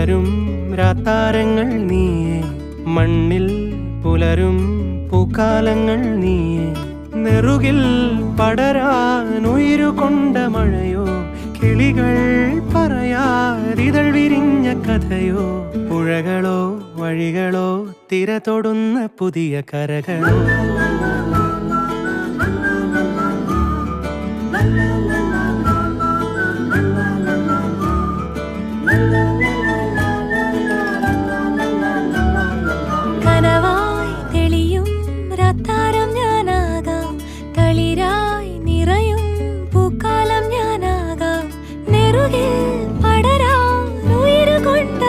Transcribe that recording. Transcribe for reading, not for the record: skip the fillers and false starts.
വിടരും രാത്താരങ്ങൾ നീയേ, മണ്ണിൽ പുലരും പൂക്കാലങ്ങൾ നീയേ. നെറുകിൽ പടരാനുയിരുകൊണ്ട മഴയോ, കിളികൾ പറയാതിതൾ വിരിഞ്ഞ കഥയോ. പുഴകളോ വഴികളോ തിര തൊടുന്ന പുതിയ കരകളോ.